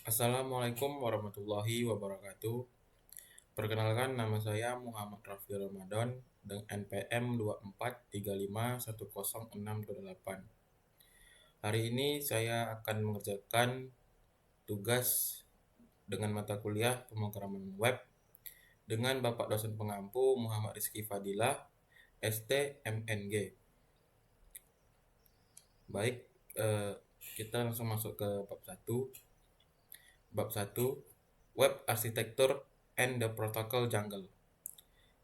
Assalamualaikum warahmatullahi wabarakatuh. Perkenalkan, nama saya Muhammad Rafi Ramadan dengan NPM 24351068. Hari ini saya akan mengerjakan tugas dengan mata kuliah pemrograman web dengan Bapak dosen pengampu Muhammad Rizky Fadilah, ST MNG. Baik, kita langsung masuk ke bab 1. Bab 1, Web Architecture and the Protocol Jungle.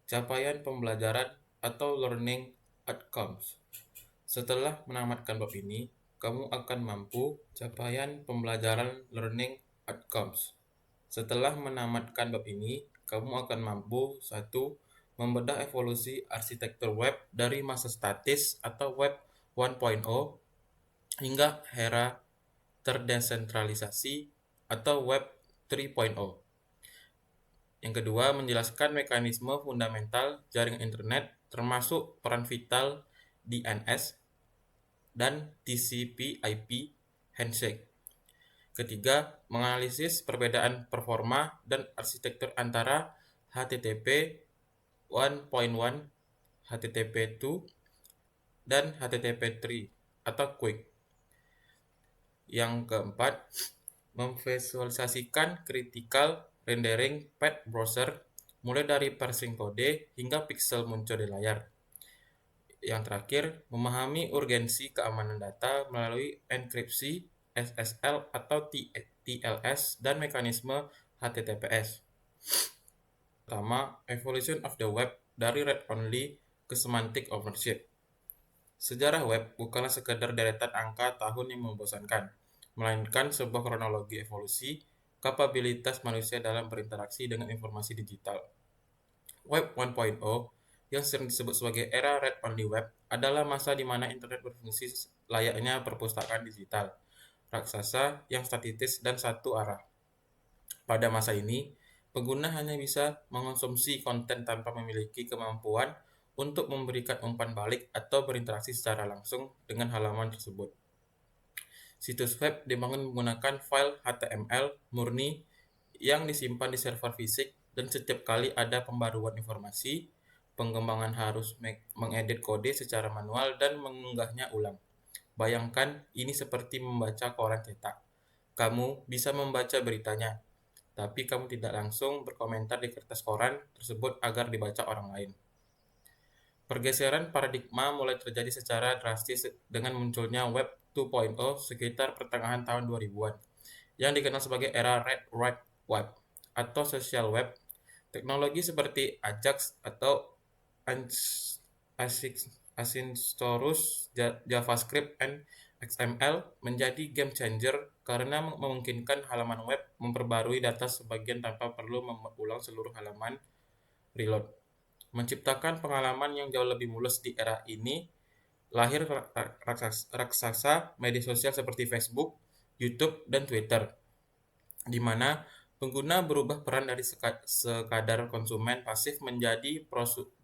Capaian pembelajaran atau learning outcomes. Setelah menamatkan bab ini, kamu akan mampu capaian pembelajaran learning outcomes. Setelah menamatkan bab ini, kamu akan mampu 1. Membedah evolusi arsitektur web dari masa statis atau web 1.0 hingga era terdesentralisasi atau web 3.0. Yang kedua, menjelaskan mekanisme fundamental jaringan internet termasuk peran vital DNS dan TCP/IP handshake. Ketiga, menganalisis perbedaan performa dan arsitektur antara HTTP 1.1, HTTP 2, dan HTTP 3 atau QUIC. Yang keempat, memvisualisasikan critical rendering path browser mulai dari parsing kode hingga pixel muncul di layar. Yang terakhir, memahami urgensi keamanan data melalui enkripsi, SSL atau TLS, dan mekanisme HTTPS. Pertama, evolution of the web dari read-only ke semantic ownership. Sejarah web bukanlah sekadar deretan angka tahun yang membosankan, melainkan sebuah kronologi evolusi kapabilitas manusia dalam berinteraksi dengan informasi digital. Web 1.0 yang sering disebut sebagai era read-only web adalah masa di mana internet berfungsi layaknya perpustakaan digital, raksasa yang statis dan satu arah. Pada masa ini, pengguna hanya bisa mengonsumsi konten tanpa memiliki kemampuan untuk memberikan umpan balik atau berinteraksi secara langsung dengan halaman tersebut. Situs web dibangun menggunakan file HTML murni yang disimpan di server fisik, dan setiap kali ada pembaruan informasi, pengembangan harus mengedit kode secara manual dan mengunggahnya ulang. Bayangkan ini seperti membaca koran cetak. Kamu bisa membaca beritanya, tapi kamu tidak langsung berkomentar di kertas koran tersebut agar dibaca orang lain. Pergeseran paradigma mulai terjadi secara drastis dengan munculnya Web 2.0 sekitar pertengahan tahun 2000-an, yang dikenal sebagai era Red Wide Web atau social web. Teknologi seperti Ajax atau Asynchronous JavaScript and XML menjadi game changer karena memungkinkan halaman web memperbarui data sebagian tanpa perlu mengulang seluruh halaman reload. Menciptakan pengalaman yang jauh lebih mulus di era ini, lahir raksasa media sosial seperti Facebook, YouTube, dan Twitter, di mana pengguna berubah peran dari sekadar konsumen pasif menjadi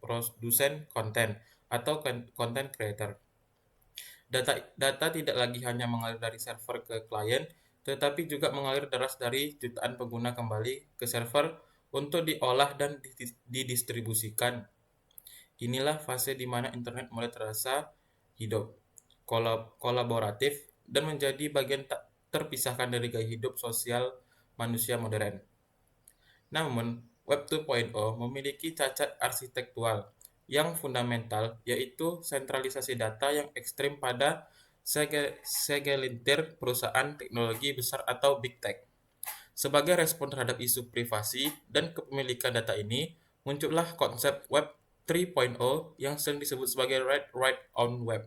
produsen konten atau content creator. Data tidak lagi hanya mengalir dari server ke klien, tetapi juga mengalir deras dari jutaan pengguna kembali ke server untuk diolah dan didistribusikan. Inilah fase di mana internet mulai terasa hidup, kolaboratif, dan menjadi bagian tak terpisahkan dari gaya hidup sosial manusia modern. Namun, Web 2.0 memiliki cacat arsitektural yang fundamental, yaitu sentralisasi data yang ekstrim pada segelintir perusahaan teknologi besar atau Big Tech. Sebagai respon terhadap isu privasi dan kepemilikan data ini, muncullah konsep Web 3.0 yang sering disebut sebagai Read Write on Web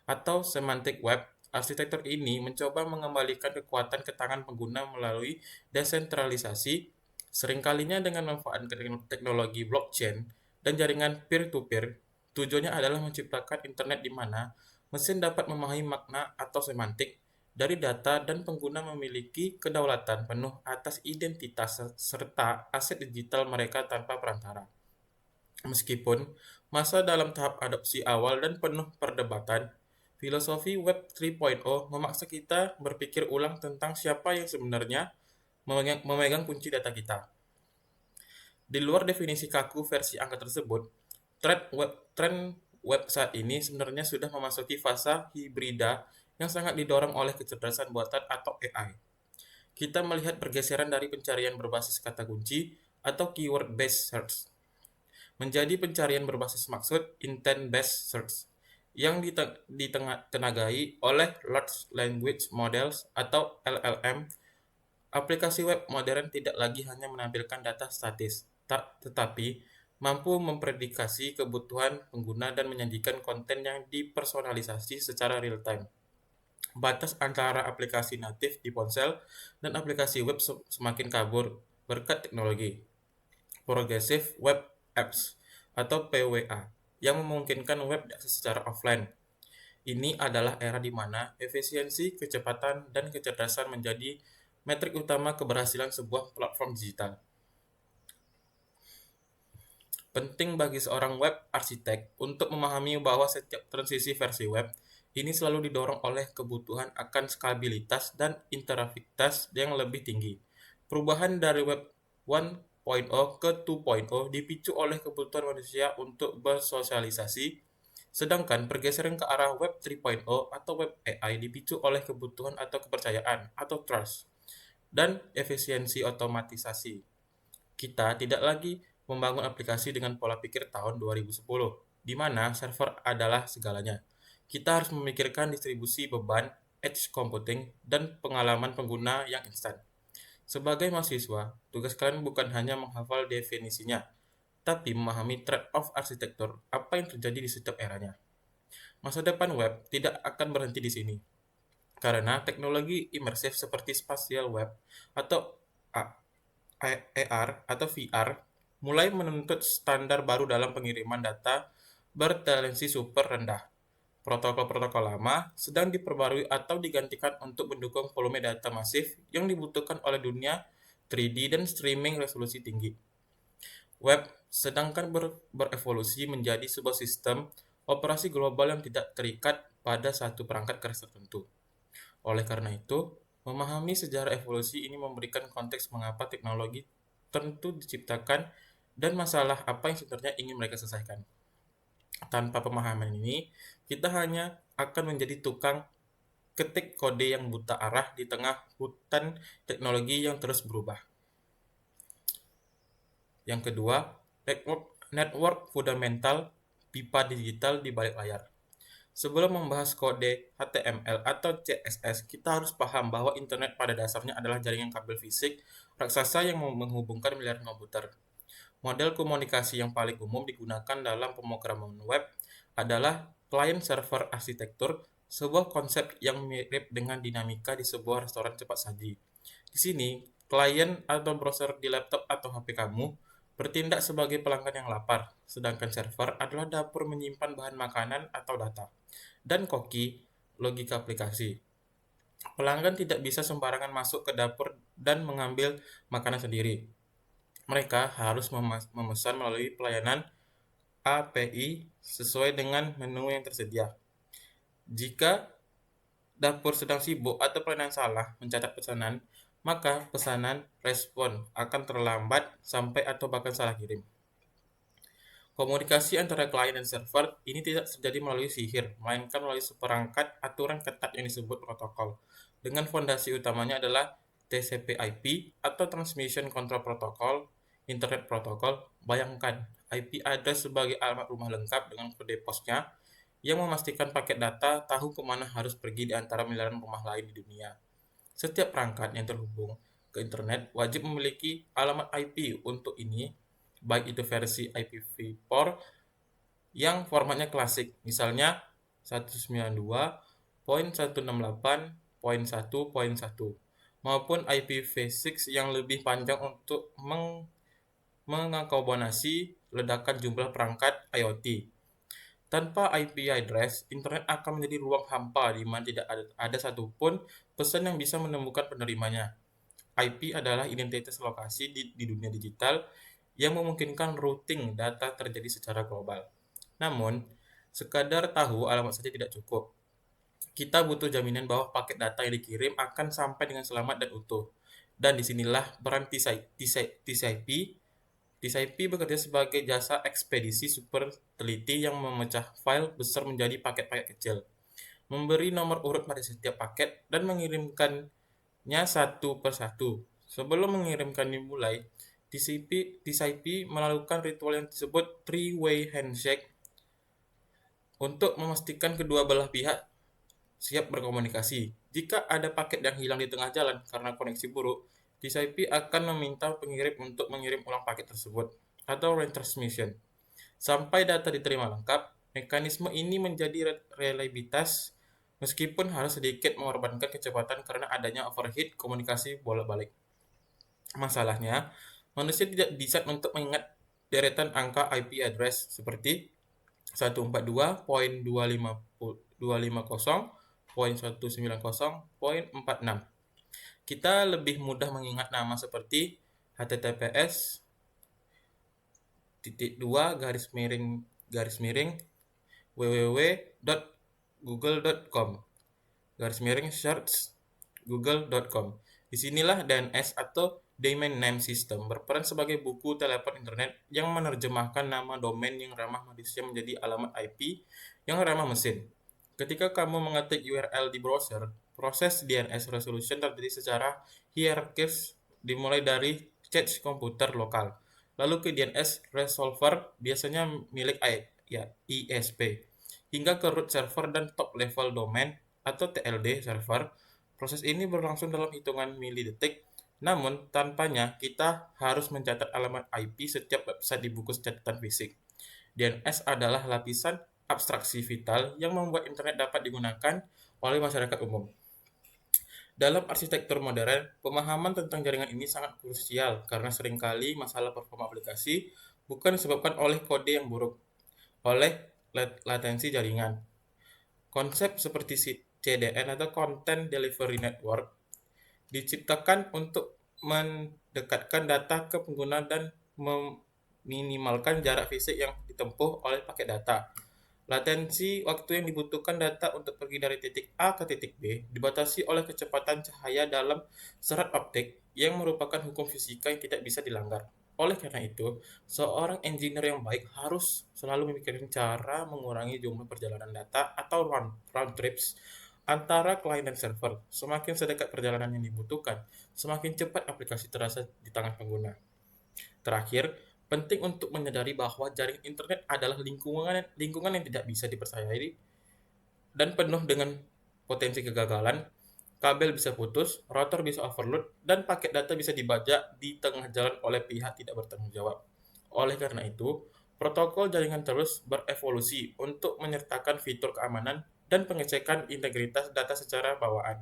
atau Semantic Web. Arsitektur ini mencoba mengembalikan kekuatan ke tangan pengguna melalui desentralisasi, seringkalinya dengan memanfaatkan teknologi blockchain dan jaringan peer-to-peer. Tujuannya adalah menciptakan internet di mana mesin dapat memahami makna atau semantik dari data dan pengguna memiliki kedaulatan penuh atas identitas serta aset digital mereka tanpa perantara. Meskipun masa dalam tahap adopsi awal dan penuh perdebatan, filosofi Web 3.0 memaksa kita berpikir ulang tentang siapa yang sebenarnya memegang kunci data kita. Di luar definisi kaku versi angka tersebut, tren web saat ini sebenarnya sudah memasuki fase hibrida yang sangat didorong oleh kecerdasan buatan atau AI. Kita melihat pergeseran dari pencarian berbasis kata kunci atau keyword-based search menjadi pencarian berbasis maksud intent-based search yang ditenagai oleh Large Language Models atau LLM. Aplikasi web modern tidak lagi hanya menampilkan data statis, tetapi mampu memprediksi kebutuhan pengguna dan menyajikan konten yang dipersonalisasi secara real-time. Batas antara aplikasi natif di ponsel dan aplikasi web semakin kabur berkat teknologi Progressive Web Apps atau PWA yang memungkinkan web diakses secara offline. Ini adalah era di mana efisiensi, kecepatan, dan kecerdasan menjadi metrik utama keberhasilan sebuah platform digital. Penting bagi seorang web arsitek untuk memahami bahwa setiap transisi versi web ini selalu didorong oleh kebutuhan akan skabilitas dan interaktivitas yang lebih tinggi. Perubahan dari web 1.0 ke 2.0 dipicu oleh kebutuhan manusia untuk bersosialisasi, sedangkan pergeseran ke arah web 3.0 atau web AI dipicu oleh kebutuhan atau kepercayaan atau trust dan efisiensi otomatisasi. Kita tidak lagi membangun aplikasi dengan pola pikir tahun 2010, di mana server adalah segalanya. Kita harus memikirkan distribusi beban, edge computing, dan pengalaman pengguna yang instan. Sebagai mahasiswa, tugas kalian bukan hanya menghafal definisinya, tapi memahami trade-off arsitektur apa yang terjadi di setiap eranya. Masa depan web tidak akan berhenti di sini, karena teknologi imersif seperti spatial web atau AR atau VR mulai menuntut standar baru dalam pengiriman data berlatensi super rendah. Protokol-protokol lama sedang diperbarui atau digantikan untuk mendukung volume data masif yang dibutuhkan oleh dunia 3D dan streaming resolusi tinggi. Web sedangkan berevolusi menjadi sebuah sistem operasi global yang tidak terikat pada satu perangkat keras tertentu. Oleh karena itu, memahami sejarah evolusi ini memberikan konteks mengapa teknologi tentu diciptakan dan masalah apa yang sebenarnya ingin mereka selesaikan. Tanpa pemahaman ini, kita hanya akan menjadi tukang ketik kode yang buta arah di tengah hutan teknologi yang terus berubah. Yang kedua, network fundamental pipa digital di balik layar. Sebelum membahas kode HTML atau CSS, kita harus paham bahwa internet pada dasarnya adalah jaringan kabel fisik raksasa yang menghubungkan miliaran komputer. Model komunikasi yang paling umum digunakan dalam pemrograman web adalah client-server arsitektur, sebuah konsep yang mirip dengan dinamika di sebuah restoran cepat saji. Di sini, klien atau browser di laptop atau HP kamu bertindak sebagai pelanggan yang lapar, sedangkan server adalah dapur menyimpan bahan makanan atau data, dan koki, logika aplikasi. Pelanggan tidak bisa sembarangan masuk ke dapur dan mengambil makanan sendiri. Mereka harus memesan melalui pelayanan API sesuai dengan menu yang tersedia. Jika dapur sedang sibuk atau pelayanan salah mencatat pesanan, maka pesanan respon akan terlambat sampai atau bahkan salah kirim. Komunikasi antara klien dan server ini tidak terjadi melalui sihir, melainkan melalui seperangkat aturan ketat yang disebut protokol. Dengan fondasi utamanya adalah TCP/IP atau Transmission Control Protocol, Internet Protocol. Bayangkan, IP address sebagai alamat rumah lengkap dengan kode posnya yang memastikan paket data tahu kemana harus pergi di antara miliaran rumah lain di dunia. Setiap perangkat yang terhubung ke internet wajib memiliki alamat IP untuk ini, baik itu versi IPv4 yang formatnya klasik, misalnya 192.168.1.1, maupun IPv6 yang lebih panjang untuk mengakomodasi ledakan jumlah perangkat IoT. Tanpa IP address, internet akan menjadi ruang hampa di mana tidak ada satupun pesan yang bisa menemukan penerimanya. IP adalah identitas lokasi di dunia digital yang memungkinkan routing data terjadi secara global. Namun, sekadar tahu alamat saja tidak cukup. Kita butuh jaminan bahwa paket data yang dikirim akan sampai dengan selamat dan utuh. Dan disinilah peran TCP. TCP bekerja sebagai jasa ekspedisi super teliti yang memecah file besar menjadi paket-paket kecil, memberi nomor urut pada setiap paket, dan mengirimkannya satu per satu. Sebelum mengirimkan dimulai, TCP melakukan ritual yang disebut three-way handshake untuk memastikan kedua belah pihak siap berkomunikasi. Jika ada paket yang hilang di tengah jalan karena koneksi buruk, TCP akan meminta pengirim untuk mengirim ulang paket tersebut atau retransmission. Sampai data diterima lengkap, mekanisme ini menjadi reliabilitas meskipun harus sedikit mengorbankan kecepatan karena adanya overheat komunikasi bolak-balik. Masalahnya, manusia tidak desain untuk mengingat deretan angka IP address seperti 142.250.190.46. Kita lebih mudah mengingat nama seperti https www.google.com /search google.com. Disinilah DNS atau Domain Name System berperan sebagai buku telepon internet yang menerjemahkan nama domain yang ramah manusia menjadi alamat IP yang ramah mesin. Ketika kamu mengetik URL di browser, proses DNS resolution terjadi secara hierarkis dimulai dari cache komputer lokal, lalu ke DNS resolver biasanya milik ISP, hingga ke root server dan top level domain atau TLD server. Proses ini berlangsung dalam hitungan milidetik, namun tanpanya kita harus mencatat alamat IP setiap website di buku catatan fisik. DNS adalah lapisan abstraksi vital yang membuat internet dapat digunakan oleh masyarakat umum. Dalam arsitektur modern, pemahaman tentang jaringan ini sangat krusial karena seringkali masalah performa aplikasi bukan disebabkan oleh kode yang buruk, oleh latensi jaringan. Konsep seperti CDN atau Content Delivery Network diciptakan untuk mendekatkan data ke pengguna dan meminimalkan jarak fisik yang ditempuh oleh paket data. Latensi waktu yang dibutuhkan data untuk pergi dari titik A ke titik B dibatasi oleh kecepatan cahaya dalam serat optik yang merupakan hukum fisika yang tidak bisa dilanggar. Oleh karena itu, seorang engineer yang baik harus selalu memikirkan cara mengurangi jumlah perjalanan data atau round trips antara klien dan server. Semakin sedekat perjalanan yang dibutuhkan, semakin cepat aplikasi terasa di tangan pengguna. Terakhir, penting untuk menyadari bahwa jaringan internet adalah lingkungan yang tidak bisa dipercayai dan penuh dengan potensi kegagalan. Kabel bisa putus, router bisa overload, dan paket data bisa dibajak di tengah jalan oleh pihak tidak bertanggung jawab. Oleh karena itu, protokol jaringan terus berevolusi untuk menyertakan fitur keamanan dan pengecekan integritas data secara bawaan.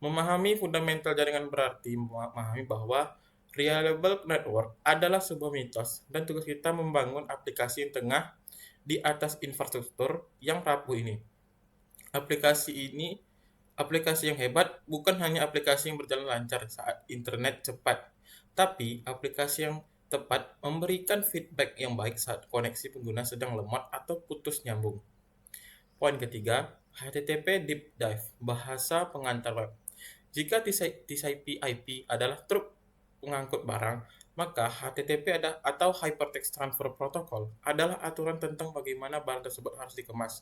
Memahami fundamental jaringan berarti memahami bahwa reliable network adalah sebuah mitos dan tugas kita membangun aplikasi yang tengah di atas infrastruktur yang rapuh ini. Aplikasi yang hebat bukan hanya aplikasi yang berjalan lancar saat internet cepat, tapi aplikasi yang tepat memberikan feedback yang baik saat koneksi pengguna sedang lemot atau putus nyambung. Poin ketiga, HTTP Deep Dive, bahasa pengantar web. Jika TCP/IP adalah truk pengangkut barang, maka HTTP atau Hypertext Transfer Protocol adalah aturan tentang bagaimana barang tersebut harus dikemas,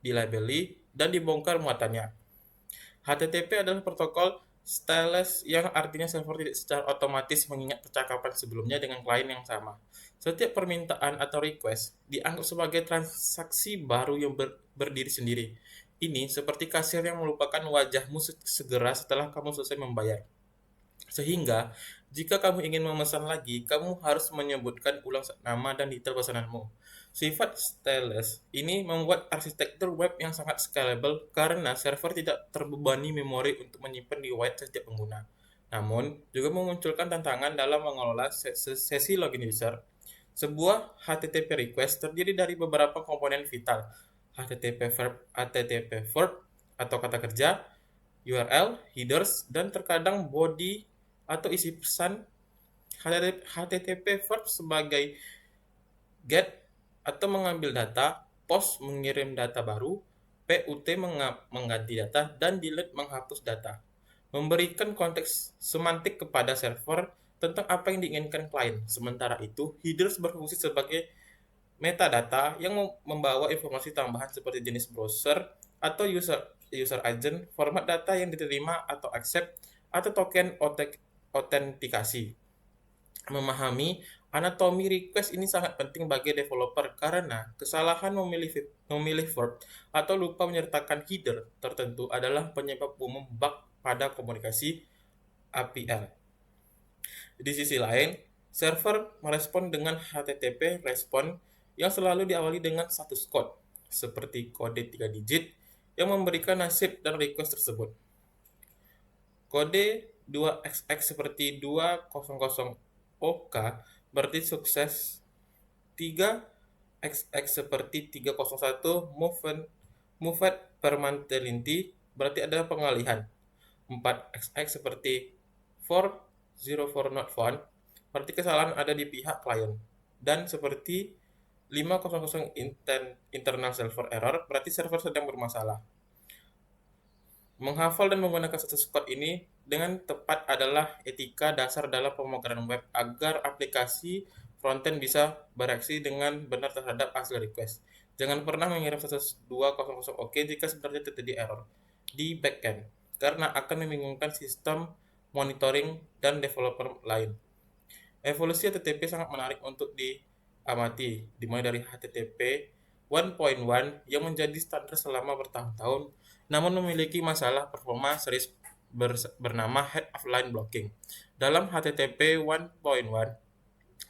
dilabeli, dan dibongkar muatannya. HTTP adalah protokol stateless yang artinya server tidak secara otomatis mengingat percakapan sebelumnya dengan klien yang sama. Setiap permintaan atau request dianggap sebagai transaksi baru yang berdiri sendiri. Ini seperti kasir yang melupakan wajahmu segera setelah kamu selesai membayar. Sehingga, jika kamu ingin memesan lagi, kamu harus menyebutkan ulang nama dan detail pesananmu. Sifat stateless ini membuat arsitektur web yang sangat scalable karena server tidak terbebani memori untuk menyimpan riwayat setiap pengguna. Namun, juga memunculkan tantangan dalam mengelola sesi login user. Sebuah HTTP request terdiri dari beberapa komponen vital, HTTP verb atau kata kerja, URL, headers, dan terkadang body atau isi pesan. HTTP verb sebagai get atau mengambil data, post mengirim data baru, PUT mengganti data, dan delete menghapus data. memberikan konteks semantik kepada server tentang apa yang diinginkan klien. Sementara itu, headers berfungsi sebagai metadata yang membawa informasi tambahan seperti jenis browser atau user agent, format data yang diterima atau accept, atau token autentikasi. Memahami anatomi request ini sangat penting bagi developer karena kesalahan memilih verb atau lupa menyertakan header tertentu adalah penyebab umum bug pada komunikasi API. Di sisi lain, server merespon dengan HTTP respon yang selalu diawali dengan status code, seperti kode 3 digit yang memberikan nasib dan request tersebut. Kode 2XX seperti 200 OK berarti sukses, 3XX seperti 301 moved permanently berarti ada pengalihan, 4XX seperti 404 not found berarti kesalahan ada di pihak klien, dan seperti 500 internal server error berarti server sedang bermasalah. Menghafal dan menggunakan status code ini dengan tepat adalah etika dasar dalam pemrograman web agar aplikasi frontend bisa bereaksi dengan benar terhadap hasil request. Jangan pernah mengirim status 200 OK jika sebenarnya terjadi error di backend, karena akan membingungkan sistem monitoring dan developer lain. Evolusi HTTP sangat menarik untuk diamati, dimulai dari HTTP 1.1 yang menjadi standar selama bertahun-tahun, namun memiliki masalah performa serius bernama head of line blocking. Dalam HTTP 1.1,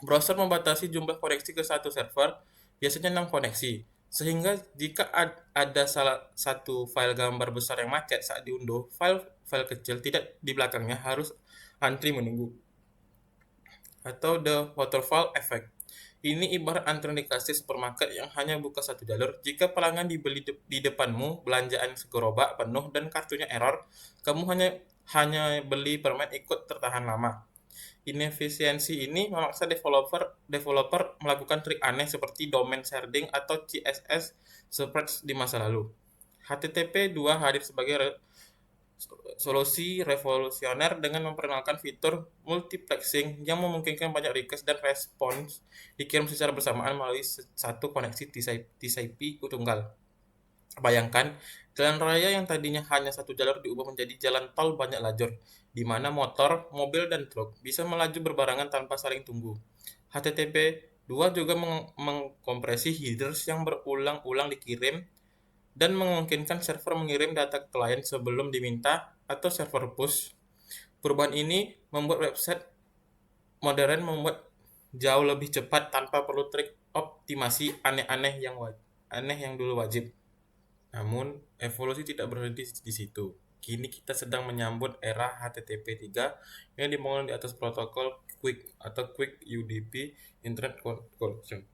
browser membatasi jumlah koneksi ke satu server, biasanya 6 koneksi, sehingga jika ada salah satu file gambar besar yang macet saat diunduh, file kecil tidak di belakangnya harus antri menunggu. Atau the waterfall effect. Ini ibarat antrean di kasir supermarket yang hanya buka satu jalur. Jika pelanggan dibeli di depanmu, belanjaan segerobak penuh dan kartunya error, kamu hanya beli permen ikut tertahan lama. Inefisiensi ini memaksa developer melakukan trik aneh seperti domain sharding atau CSS spreads di masa lalu. HTTP 2 hadir sebagai solusi revolusioner dengan memperkenalkan fitur multiplexing yang memungkinkan banyak request dan respons dikirim secara bersamaan melalui satu koneksi TCP tunggal. Bayangkan, jalan raya yang tadinya hanya satu jalur diubah menjadi jalan tol banyak lajur, di mana motor, mobil, dan truk bisa melaju berbarengan tanpa saling tunggu. HTTP 2 juga mengkompresi headers yang berulang-ulang dikirim dan memungkinkan server mengirim data ke klien sebelum diminta atau server push. Perubahan ini membuat website modern jauh lebih cepat tanpa perlu trik optimasi aneh yang dulu wajib. Namun, evolusi tidak berhenti di situ. Kini kita sedang menyambut era HTTP 3 yang dibangun di atas protokol QUIC atau Quick UDP Internet Connection.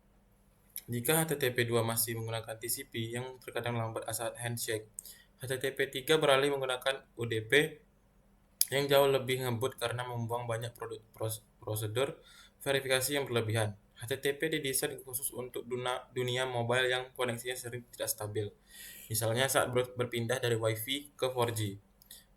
Jika HTTP 2 masih menggunakan TCP yang terkadang lambat saat handshake, HTTP 3 beralih menggunakan UDP yang jauh lebih ngebut karena membuang banyak prosedur verifikasi yang berlebihan. HTTP didesain khusus untuk dunia mobile yang koneksinya sering tidak stabil, misalnya saat berpindah dari Wi-Fi ke 4G.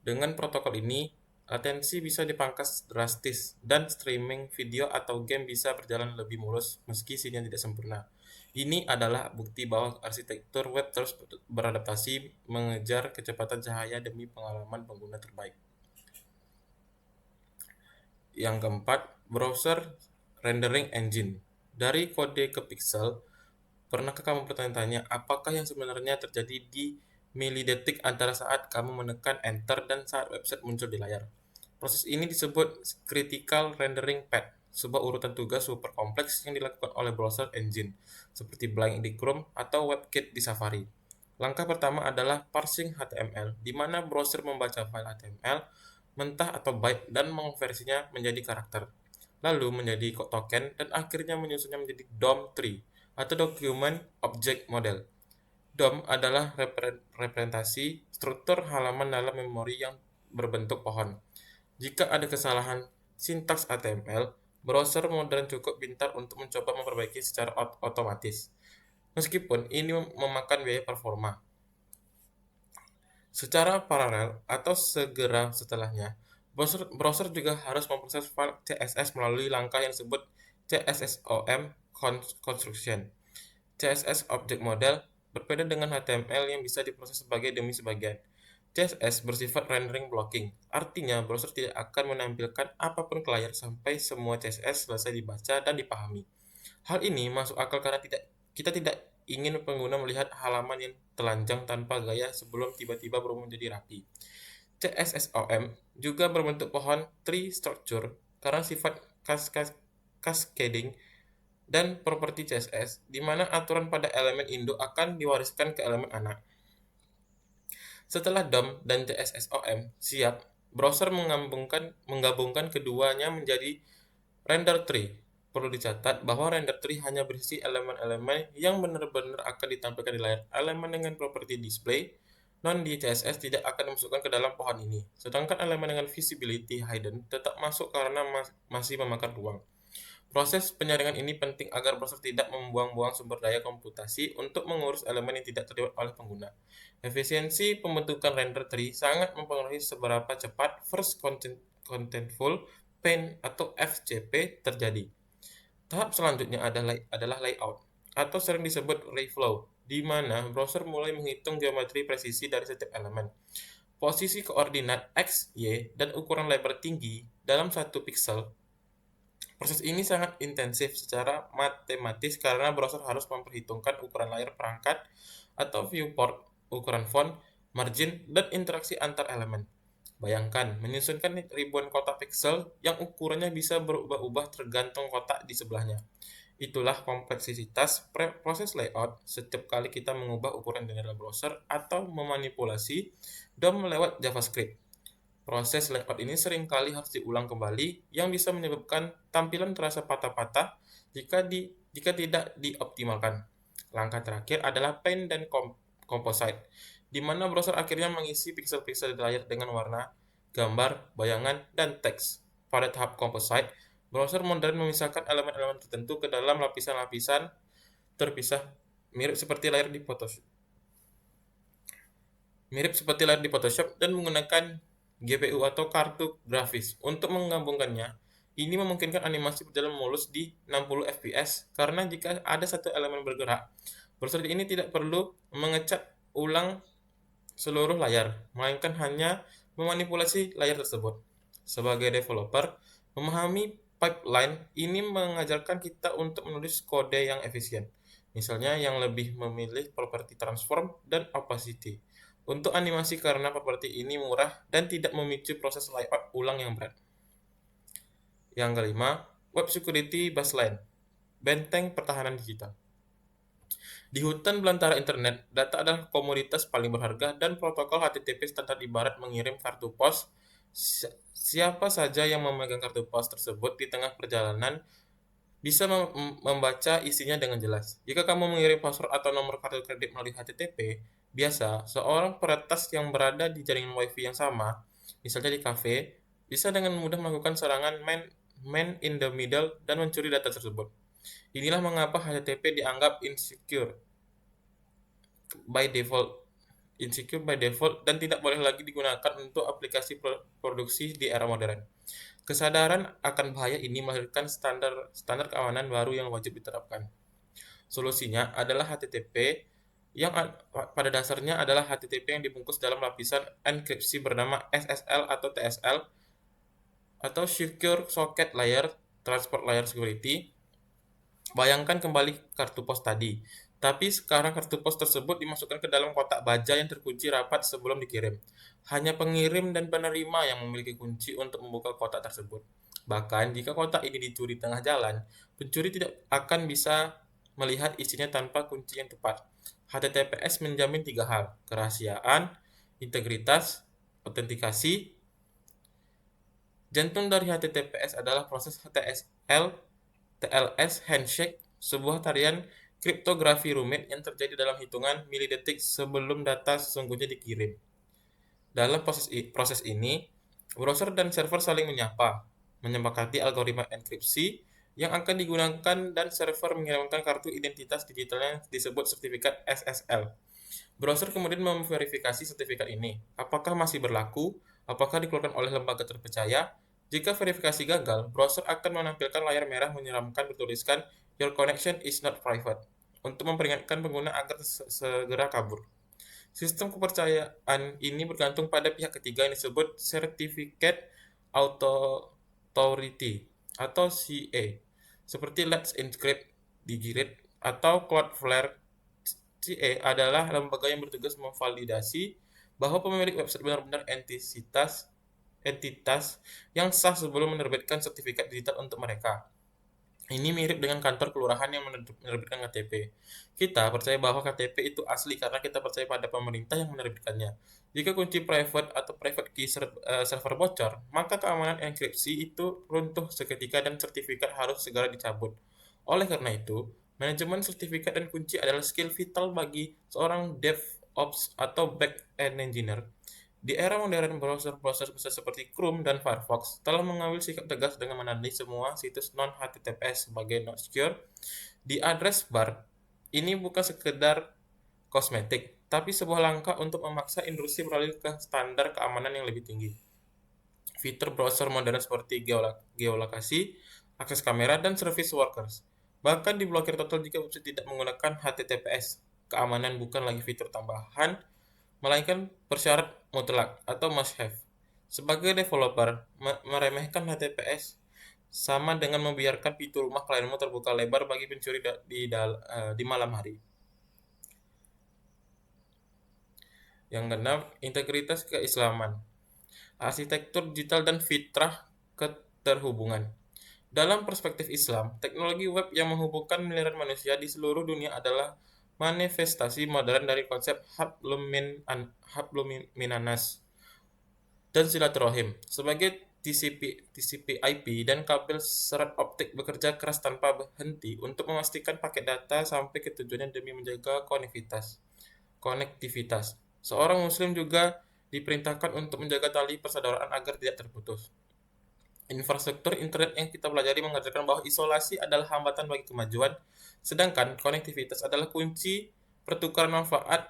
Dengan protokol ini, latensi bisa dipangkas drastis, dan streaming video atau game bisa berjalan lebih mulus meski sinyal tidak sempurna. Ini adalah bukti bahwa arsitektur web terus beradaptasi mengejar kecepatan cahaya demi pengalaman pengguna terbaik. Yang keempat, browser rendering engine. Dari kode ke pixel, pernahkah kamu bertanya-tanya apakah yang sebenarnya terjadi di milidetik antara saat kamu menekan enter dan saat website muncul di layar? Proses ini disebut critical rendering path, sebuah urutan tugas super kompleks yang dilakukan oleh browser engine, seperti Bing di Chrome atau WebKit di Safari. Langkah pertama adalah parsing HTML, di mana browser membaca file HTML mentah atau byte dan mengonversinya menjadi karakter, lalu menjadi token, dan akhirnya menyusunnya menjadi DOM tree atau Document Object Model. DOM adalah representasi struktur halaman dalam memori yang berbentuk pohon. Jika ada kesalahan sintaks HTML, browser modern cukup pintar untuk mencoba memperbaiki secara otomatis, meskipun ini memakan biaya performa. Secara paralel atau segera setelahnya, browser juga harus memproses file CSS melalui langkah yang disebut CSSOM construction. CSS Object Model berbeda dengan HTML yang bisa diproses sebagai demi sebagian. CSS bersifat rendering blocking, artinya browser tidak akan menampilkan apapun ke layar sampai semua CSS selesai dibaca dan dipahami. Hal ini masuk akal karena kita tidak ingin pengguna melihat halaman yang telanjang tanpa gaya sebelum tiba-tiba berubah menjadi rapi. CSSOM juga berbentuk pohon tree structure karena sifat cascading dan properti CSS, di mana aturan pada elemen induk akan diwariskan ke elemen anak. Setelah DOM dan CSSOM siap, browser menggabungkan keduanya menjadi render tree. Perlu dicatat bahwa render tree hanya berisi elemen-elemen yang benar-benar akan ditampilkan di layar. Elemen dengan properti display non di CSS tidak akan dimasukkan ke dalam pohon ini, sedangkan elemen dengan visibility hidden tetap masuk karena masih memakan ruang. Proses penyaringan ini penting agar browser tidak membuang-buang sumber daya komputasi untuk mengurus elemen yang tidak terlihat oleh pengguna. Efisiensi pembentukan render tree sangat mempengaruhi seberapa cepat First Contentful Paint atau FCP terjadi. Tahap selanjutnya adalah layout, atau sering disebut reflow, di mana browser mulai menghitung geometri presisi dari setiap elemen. Posisi koordinat X, Y, dan ukuran lebar tinggi dalam satu pixel. Proses ini sangat intensif secara matematis karena browser harus memperhitungkan ukuran layar perangkat atau viewport, ukuran font, margin, dan interaksi antar elemen. Bayangkan, menyusunkan ribuan kotak pixel yang ukurannya bisa berubah-ubah tergantung kotak di sebelahnya. Itulah kompleksitas proses layout setiap kali kita mengubah ukuran di dalam browser atau memanipulasi DOM lewat JavaScript. Proses layout ini seringkali harus diulang kembali yang bisa menyebabkan tampilan terasa patah-patah jika tidak dioptimalkan. Langkah terakhir adalah paint dan composite, di mana browser akhirnya mengisi pixel-pixel di layar dengan warna, gambar, bayangan, dan teks. Pada tahap composite, browser modern memisahkan elemen-elemen tertentu ke dalam lapisan-lapisan terpisah mirip seperti layar di Photoshop dan menggunakan GPU atau kartu grafis untuk menggabungkannya. Ini memungkinkan animasi berjalan mulus di 60 fps karena jika ada satu elemen bergerak, browser ini tidak perlu mengecat ulang seluruh layar, melainkan hanya memanipulasi layar tersebut. Sebagai developer, memahami pipeline ini mengajarkan kita untuk menulis kode yang efisien. Misalnya yang lebih memilih properti transform dan opacity untuk animasi karena properti ini murah dan tidak memicu proses layout ulang yang berat. Yang kelima, Web Security Baseline, benteng pertahanan digital. Di hutan belantara internet, data adalah komoditas paling berharga dan protokol HTTP standar ibarat mengirim kartu pos. Siapa saja yang memegang kartu pos tersebut di tengah perjalanan bisa membaca isinya dengan jelas. Jika kamu mengirim password atau nomor kartu kredit melalui HTTP, biasa, seorang peretas yang berada di jaringan WiFi yang sama, misalnya di kafe, bisa dengan mudah melakukan serangan man in the middle dan mencuri data tersebut. Inilah mengapa HTTP dianggap insecure by default dan tidak boleh lagi digunakan untuk aplikasi produksi di era modern. Kesadaran akan bahaya ini melahirkan standar keamanan baru yang wajib diterapkan. Solusinya adalah HTTP yang pada dasarnya adalah HTTP yang dibungkus dalam lapisan enkripsi bernama SSL atau TSL atau Secure Socket Layer Transport Layer Security. Bayangkan kembali kartu pos tadi, tapi sekarang kartu pos tersebut dimasukkan ke dalam kotak baja yang terkunci rapat sebelum dikirim. Hanya pengirim dan penerima yang memiliki kunci untuk membuka kotak tersebut. Bahkan jika kotak ini dicuri tengah jalan, pencuri tidak akan bisa melihat isinya tanpa kunci yang tepat. HTTPS menjamin 3 hal: kerahasiaan, integritas, autentikasi. Jantung dari HTTPS adalah proses TLS handshake, sebuah tarian kriptografi rumit yang terjadi dalam hitungan milidetik sebelum data sesungguhnya dikirim. Dalam proses ini, browser dan server saling menyepakati algoritma enkripsi yang akan digunakan dan server mengirimkan kartu identitas digitalnya disebut sertifikat SSL. Browser kemudian memverifikasi sertifikat ini. Apakah masih berlaku? Apakah dikeluarkan oleh lembaga terpercaya? Jika verifikasi gagal, browser akan menampilkan layar merah menyeramkan bertuliskan "Your connection is not private" untuk memperingatkan pengguna agar segera kabur. Sistem kepercayaan ini bergantung pada pihak ketiga yang disebut Certificate Authority atau CA, seperti Let's Encrypt, Digirate, atau Cloudflare. CA adalah lembaga yang bertugas memvalidasi bahwa pemilik website benar-benar entitas yang sah sebelum menerbitkan sertifikat digital untuk mereka. Ini mirip dengan kantor kelurahan yang menerbitkan KTP. Kita percaya bahwa KTP itu asli karena kita percaya pada pemerintah yang menerbitkannya. Jika kunci private atau private key server bocor, maka keamanan enkripsi itu runtuh seketika dan sertifikat harus segera dicabut. Oleh karena itu, manajemen sertifikat dan kunci adalah skill vital bagi seorang DevOps atau back-end engineer. Di era modern, browser-browser besar seperti Chrome dan Firefox telah mengambil sikap tegas dengan menandai semua situs non-HTTPS sebagai not secure. Di address bar, ini bukan sekedar kosmetik, tapi sebuah langkah untuk memaksa industri beralih ke standar keamanan yang lebih tinggi. Fitur browser modern seperti geolokasi, akses kamera, dan service workers bahkan diblokir total jika website tidak menggunakan HTTPS. Keamanan bukan lagi fitur tambahan, melainkan persyarat mutlak atau must have. Sebagai developer, meremehkan HTTPS sama dengan membiarkan pintu rumah klienmu terbuka lebar bagi pencuri di malam hari. Yang keenam, integritas keislaman, arsitektur digital dan fitrah keterhubungan. Dalam perspektif Islam, teknologi web yang menghubungkan miliaran manusia di seluruh dunia adalah manifestasi modern dari konsep hablum minanas dan silaturahim. Sebagai TCP/IP dan kabel serat optik bekerja keras tanpa henti untuk memastikan paket data sampai ke tujuannya demi menjaga konektivitas. Seorang muslim juga diperintahkan untuk menjaga tali persaudaraan agar tidak terputus. Infrastruktur internet yang kita pelajari mengajarkan bahwa isolasi adalah hambatan bagi kemajuan, sedangkan konektivitas adalah kunci pertukaran manfaat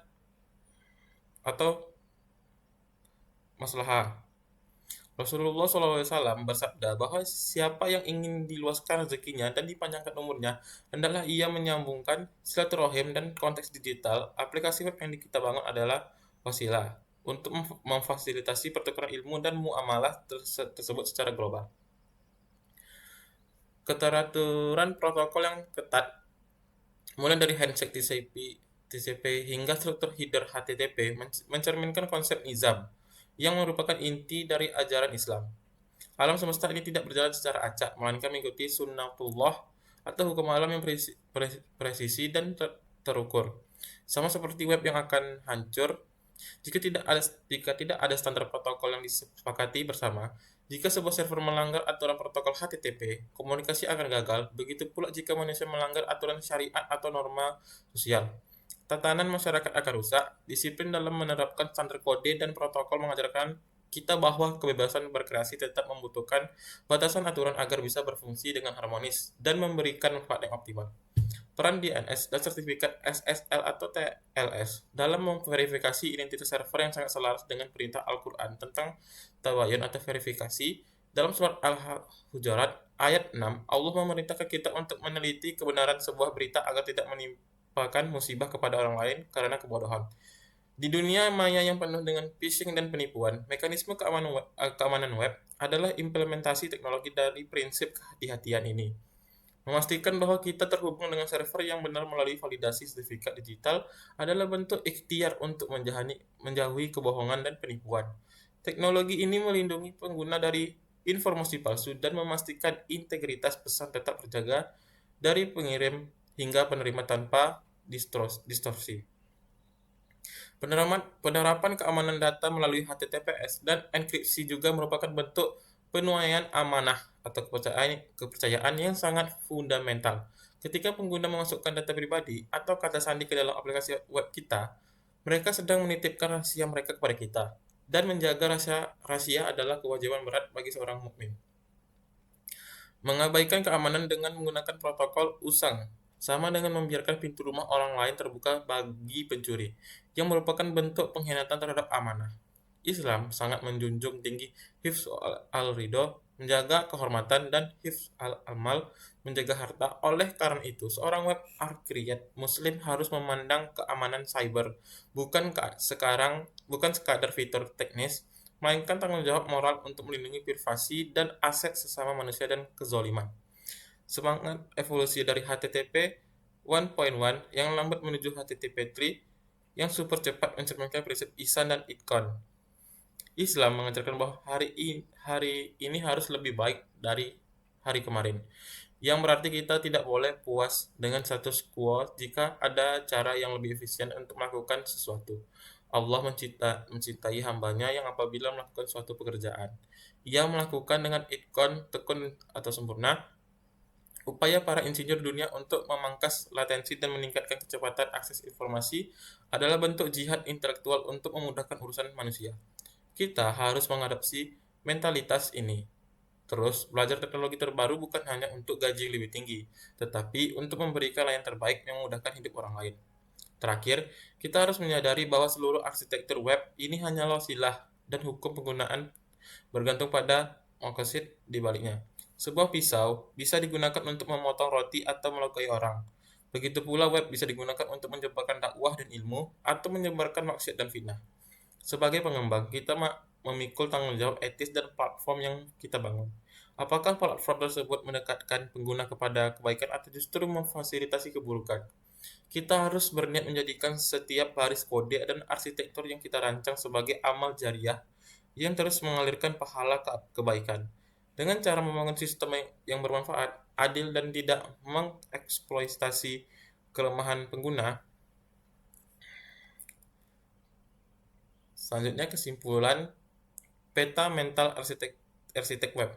atau maslahah. Rasulullah SAW bersabda bahwa siapa yang ingin diluaskan rezekinya dan dipanjangkan umurnya, hendaklah ia menyambungkan silaturahim dan konteks digital. Aplikasi web yang kita bangun adalah wasilah untuk memfasilitasi pertukaran ilmu dan muamalah tersebut secara global. Keteraturan protokol yang ketat, mulai dari handshake TCP hingga struktur header HTTP, mencerminkan konsep nizam, yang merupakan inti dari ajaran Islam. Alam semesta ini tidak berjalan secara acak, melainkan mengikuti sunnatullah atau hukum alam yang presisi dan terukur. Sama seperti web yang akan hancur jika tidak ada standar protokol yang disepakati bersama. Jika sebuah server melanggar aturan protokol HTTP, komunikasi akan gagal. Begitu pula jika manusia melanggar aturan syariat atau norma sosial, tatanan masyarakat akan rusak. Disiplin dalam menerapkan standar kode dan protokol mengajarkan kita bahwa kebebasan berkreasi tetap membutuhkan batasan aturan agar bisa berfungsi dengan harmonis dan memberikan manfaat yang optimal. Peran DNS dan sertifikat SSL atau TLS dalam memverifikasi identitas server yang sangat selaras dengan perintah Al-Quran tentang tabayun atau verifikasi. Dalam surat Al-Hujurat ayat 6, Allah memerintahkan kita untuk meneliti kebenaran sebuah berita agar tidak menimpakan musibah kepada orang lain karena kebodohan. Di dunia maya yang penuh dengan phishing dan penipuan, mekanisme keamanan web adalah implementasi teknologi dari prinsip kehati-hatian ini. Memastikan bahwa kita terhubung dengan server yang benar melalui validasi sertifikat digital adalah bentuk ikhtiar untuk menjauhi kebohongan dan penipuan. Teknologi ini melindungi pengguna dari informasi palsu dan memastikan integritas pesan tetap terjaga dari pengirim hingga penerima tanpa distorsi. Penerapan keamanan data melalui HTTPS dan enkripsi juga merupakan bentuk penuaian amanah atau kepercayaan yang sangat fundamental. Ketika pengguna memasukkan data pribadi atau kata sandi ke dalam aplikasi web kita, mereka sedang menitipkan rahasia mereka kepada kita. Dan menjaga rahasia adalah kewajiban berat bagi seorang mukmin. Mengabaikan keamanan dengan menggunakan protokol usang sama dengan membiarkan pintu rumah orang lain terbuka bagi pencuri, yang merupakan bentuk pengkhianatan terhadap amanah. Islam sangat menjunjung tinggi hifz al-ridho, menjaga kehormatan, dan hifz al-amal, menjaga harta. Oleh karena itu, seorang web akhriat Muslim harus memandang keamanan cyber bukan sekadar fitur teknis, melainkan tanggung jawab moral untuk melindungi privasi dan aset sesama manusia dan kezoliman. Semangat evolusi dari HTTP 1.1 yang lambat menuju HTTP 3 yang super cepat mencerminkan prinsip ihsan dan itqan. Islam mengajarkan bahwa hari ini harus lebih baik dari hari kemarin, yang berarti kita tidak boleh puas dengan status quo jika ada cara yang lebih efisien untuk melakukan sesuatu. Allah mencintai hambanya yang apabila melakukan suatu pekerjaan, ia melakukan dengan itqan, tekun atau sempurna. Upaya para insinyur dunia untuk memangkas latensi dan meningkatkan kecepatan akses informasi adalah bentuk jihad intelektual untuk memudahkan urusan manusia. Kita harus mengadopsi mentalitas ini. Terus, belajar teknologi terbaru bukan hanya untuk gaji yang lebih tinggi, tetapi untuk memberikan layanan terbaik yang memudahkan hidup orang lain. Terakhir, kita harus menyadari bahwa seluruh arsitektur web ini hanyalah wasilah dan hukum penggunaan bergantung pada makosid di baliknya. Sebuah pisau bisa digunakan untuk memotong roti atau melukai orang. Begitu pula web bisa digunakan untuk menyebarkan dakwah dan ilmu atau menyebarkan maksiat dan fitnah. Sebagai pengembang, kita memikul tanggung jawab etis dan platform yang kita bangun. Apakah platform tersebut mendekatkan pengguna kepada kebaikan atau justru memfasilitasi keburukan? Kita harus berniat menjadikan setiap baris kode dan arsitektur yang kita rancang sebagai amal jariah yang terus mengalirkan pahala kebaikan. Dengan cara membangun sistem yang bermanfaat, adil, dan tidak mengeksploitasi kelemahan pengguna. Selanjutnya kesimpulan peta mental arsitek web.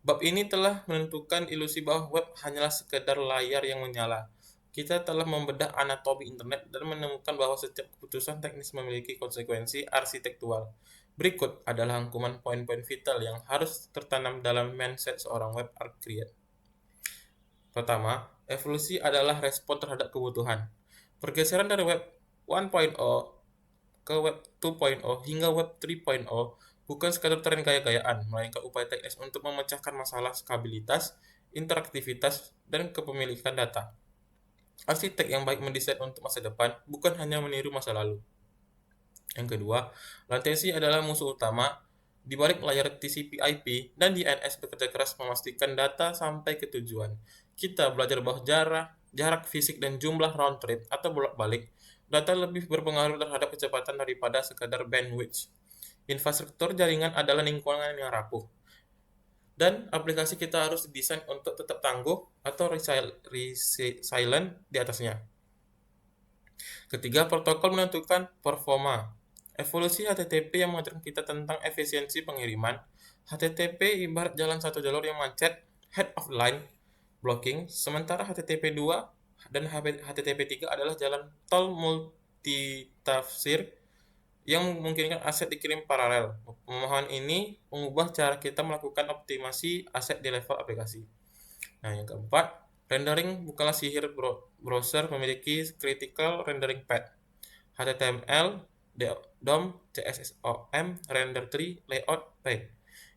Bab ini telah menentukan ilusi bahwa web hanyalah sekedar layar yang menyala. Kita telah membedah anatomi internet dan menemukan bahwa setiap keputusan teknis memiliki konsekuensi arsitektural. Berikut adalah rangkuman poin-poin vital yang harus tertanam dalam mindset seorang web architect. Pertama, evolusi adalah respon terhadap kebutuhan. Pergeseran dari web 1.0 ke web 2.0 hingga web 3.0 bukan sekadar tren gaya-gayaan, melainkan upaya teknis untuk memecahkan masalah skabilitas, interaktivitas, dan kepemilikan data. Arsitek yang baik mendesain untuk masa depan, bukan hanya meniru masa lalu. Yang kedua, latensi adalah musuh utama. Di balik layar TCP/IP dan DNS bekerja keras memastikan data sampai ke tujuan. Kita belajar bahwa jarak fisik dan jumlah round trip atau bolak-balik data lebih berpengaruh terhadap kecepatan daripada sekadar bandwidth. Infrastruktur jaringan adalah lingkungan yang rapuh, dan aplikasi kita harus didesain untuk tetap tangguh atau resilient di atasnya. Ketiga, protokol menentukan performa. Evolusi HTTP yang mengajarkan kita tentang efisiensi pengiriman. HTTP ibarat jalan satu jalur yang macet, head of line blocking, sementara HTTP 2 dan HTTP 3 adalah jalan tol multitafsir yang memungkinkan aset dikirim paralel. Pemahaman ini mengubah cara kita melakukan optimasi aset di level aplikasi. Nah, yang keempat, rendering bukanlah sihir. Browser memiliki critical rendering path, HTML, DOM, CSSOM, render tree, layout path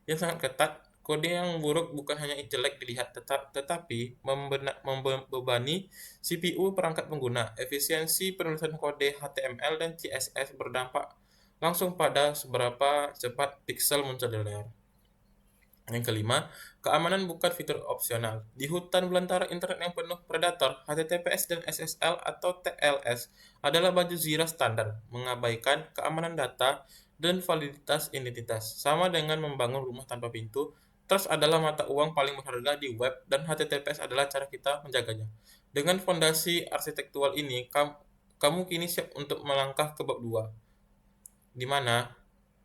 yang sangat ketat. Kode yang buruk bukan hanya jelek dilihat, tetapi membebani CPU perangkat pengguna. Efisiensi penulisan kode HTML dan CSS berdampak langsung pada seberapa cepat pixel muncul di layar. Yang kelima, keamanan bukan fitur opsional. Di hutan belantara internet yang penuh predator, HTTPS dan SSL atau TLS adalah baju zirah standar, mengabaikan keamanan data dan validitas identitas. Sama dengan membangun rumah tanpa pintu, trust adalah mata uang paling berharga di web, dan HTTPS adalah cara kita menjaganya. Dengan fondasi arsitektural ini, kamu kini siap untuk melangkah ke bab 2, di mana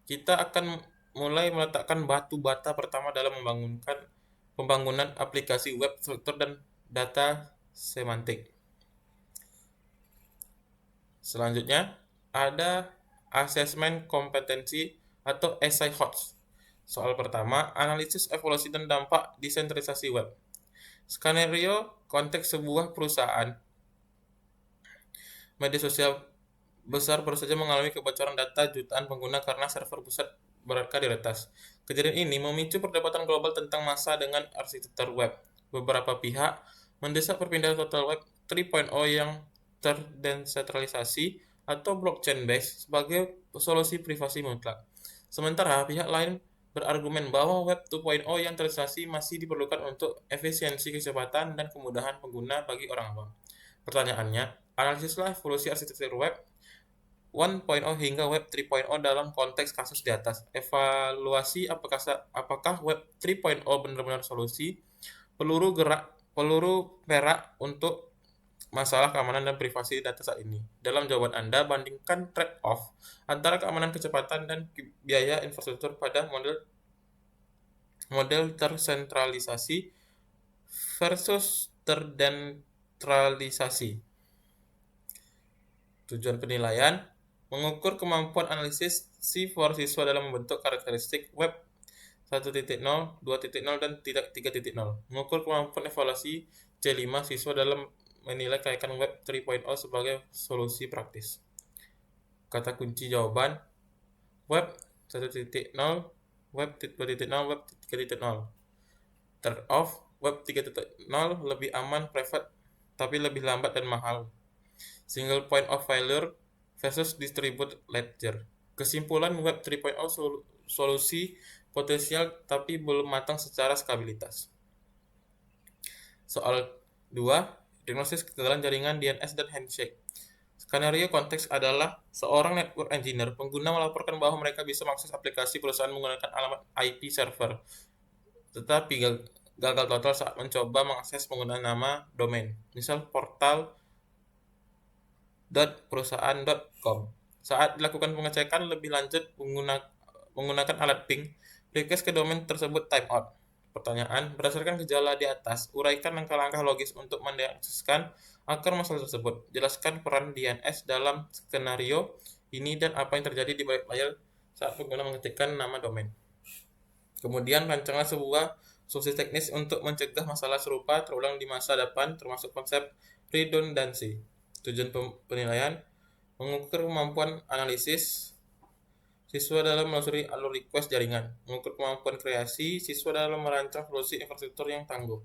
kita akan mulai meletakkan batu bata pertama dalam pembangunan aplikasi web, struktur, dan data semantik. Selanjutnya, ada asesmen kompetensi atau SI-HOTS. Soal pertama, analisis evolusi dan dampak desentralisasi web. Skenario konteks sebuah perusahaan Media sosial besar baru saja mengalami kebocoran data jutaan pengguna karena server pusat mereka diretas. Kejadian ini memicu perdebatan global tentang masa dengan arsitektur web. Beberapa pihak mendesak perpindahan total web 3.0 yang terdesentralisasi atau blockchain based sebagai solusi privasi mutlak. Sementara pihak lain berargumen bahwa web 2.0 yang terdesentralisasi masih diperlukan untuk efisiensi, kecepatan, dan kemudahan pengguna bagi orang awam. Pertanyaannya, analisislah evolusi arsitektur web 1.0 hingga Web 3.0 dalam konteks kasus di atas. Evaluasi apakah Web 3.0 benar-benar solusi peluru perak untuk masalah keamanan dan privasi data saat ini. Dalam jawaban Anda, bandingkan trade-off antara keamanan, kecepatan, dan biaya infrastruktur pada model tersentralisasi versus terdentralisasi. Tujuan penilaian mengukur kemampuan analisis for siswa dalam membentuk karakteristik web 1.0, 2.0, dan 3.0. Mengukur kemampuan evaluasi C5 siswa dalam menilai kelayakan web 3.0 sebagai solusi praktis. Kata kunci jawaban, web 1.0, web 2.0, web 3.0. Trade-off, web 3.0 lebih aman, private, tapi lebih lambat dan mahal. Single point of failure versus distributed ledger. Kesimpulan web 3.0 solusi potensial tapi belum matang secara skabilitas. Soal 2, diagnosis kegagalan jaringan DNS dan handshake. Skenario konteks adalah seorang network engineer, pengguna melaporkan bahwa mereka bisa mengakses aplikasi perusahaan menggunakan alamat IP server, tetapi gagal total saat mencoba mengakses penggunaan nama domain, misal portal.perusahaan.com. Saat dilakukan pengecekan lebih lanjut menggunakan alat ping, request ke domain tersebut timeout. Pertanyaan, berdasarkan gejala di atas, uraikan langkah-langkah logis untuk mendiagnosiskan akar masalah tersebut. Jelaskan peran DNS dalam skenario ini dan apa yang terjadi di balik layar saat pengguna mengetikkan nama domain. Kemudian, rancanglah sebuah solusi teknis untuk mencegah masalah serupa terulang di masa depan, termasuk konsep redundancy. Tujuan penilaian, mengukur kemampuan analisis siswa dalam menelusuri alur request jaringan, mengukur kemampuan kreasi siswa dalam merancang solusi infrastruktur yang tangguh.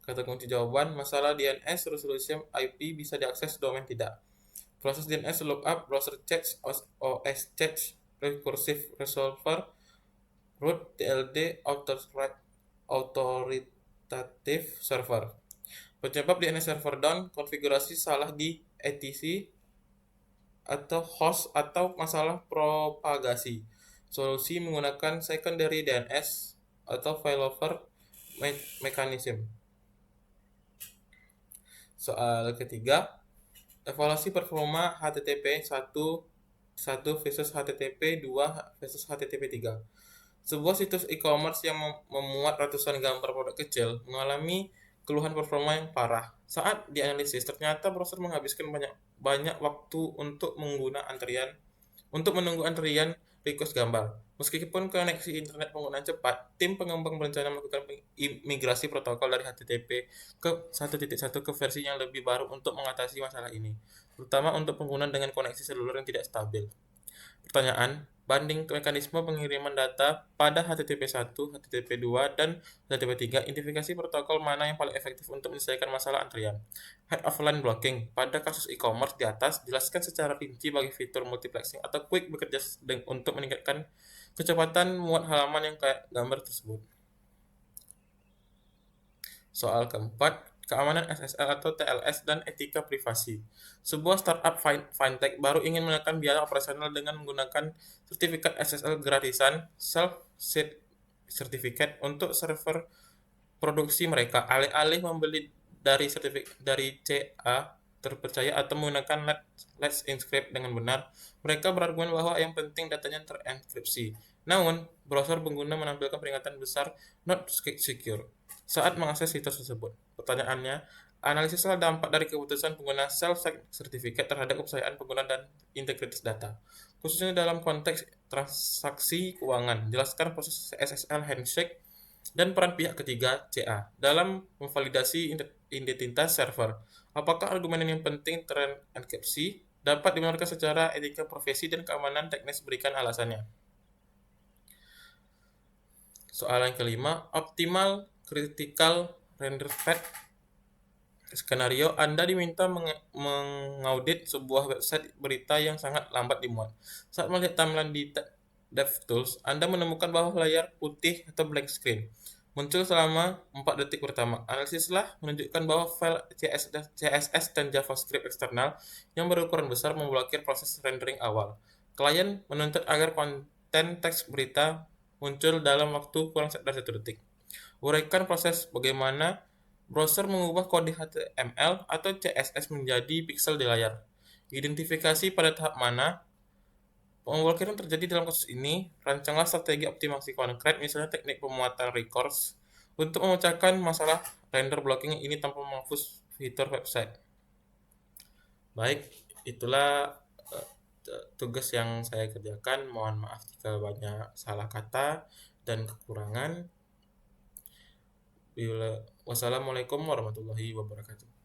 Kata kunci jawaban, masalah DNS, resolusi IP bisa diakses, domain tidak. Proses DNS lookup, browser checks, OS checks, recursive resolver, root TLD, authoritative server. Penyebab DNS server down, konfigurasi salah di etc atau host atau masalah propagasi. Solusi menggunakan secondary DNS atau failover mechanism. Soal ketiga, evaluasi performa HTTP 1 versus HTTP 2 versus HTTP 3. Sebuah situs e-commerce yang memuat ratusan gambar produk kecil mengalami keluhan performa yang parah. Saat dianalisis, ternyata browser menghabiskan banyak waktu untuk menunggu antrian request gambar. Meskipun koneksi internet penggunaan cepat, tim pengembang berencana melakukan migrasi protokol dari HTTP ke 1.1 ke versi yang lebih baru untuk mengatasi masalah ini, terutama untuk pengguna dengan koneksi seluler yang tidak stabil. Pertanyaan, banding mekanisme pengiriman data pada HTTP 1, HTTP 2, dan HTTP 3, identifikasi protokol mana yang paling efektif untuk menyelesaikan masalah antrian. Head of line blocking. Pada kasus e-commerce di atas, jelaskan secara rinci bagi fitur multiplexing atau quick bekerja untuk meningkatkan kecepatan muat halaman yang kayak gambar tersebut. Soal keempat, keamanan SSL atau TLS dan etika privasi. Sebuah startup fintech baru ingin menekan biaya operasional dengan menggunakan sertifikat SSL gratisan self-certificate untuk server produksi mereka, alih-alih membeli dari CA terpercaya atau menggunakan Let's Encrypt dengan benar. Mereka berargumen bahwa yang penting datanya terenkripsi. Namun, browser pengguna menampilkan peringatan besar not secure saat mengakses situs tersebut. Pertanyaannya, analisislah dampak dari keputusan pengguna self-certificate terhadap kepercayaan pengguna dan integritas data, khususnya dalam konteks transaksi keuangan. Jelaskan proses SSL handshake dan peran pihak ketiga CA dalam memvalidasi identitas server. Apakah argumen yang penting terenkripsi dapat dibenarkan secara etika profesi dan keamanan teknis berikan alasannya. Soalan kelima, optimal critical render path skenario. Anda diminta mengaudit sebuah website berita yang sangat lambat dimuat. Saat melihat timeline di DevTools, Anda menemukan bahwa layar putih atau blank screen muncul selama 4 detik pertama. Analisislah menunjukkan bahwa file CSS dan JavaScript eksternal yang berukuran besar memblokir proses rendering awal. Klien menuntut agar konten teks berita muncul dalam waktu kurang dari 1 detik. Uraikan proses bagaimana browser mengubah kode HTML atau CSS menjadi piksel di layar. Identifikasi pada tahap mana pemblokiran terjadi dalam kasus ini. Rancanglah strategi optimasi konkret, misalnya teknik pemuatan recurse, untuk memecahkan masalah render blocking ini tanpa menghapus fitur website. Baik, itulah tugas yang saya kerjakan. Mohon maaf jika banyak salah kata dan kekurangan. Wassalamualaikum warahmatullahi wabarakatuh.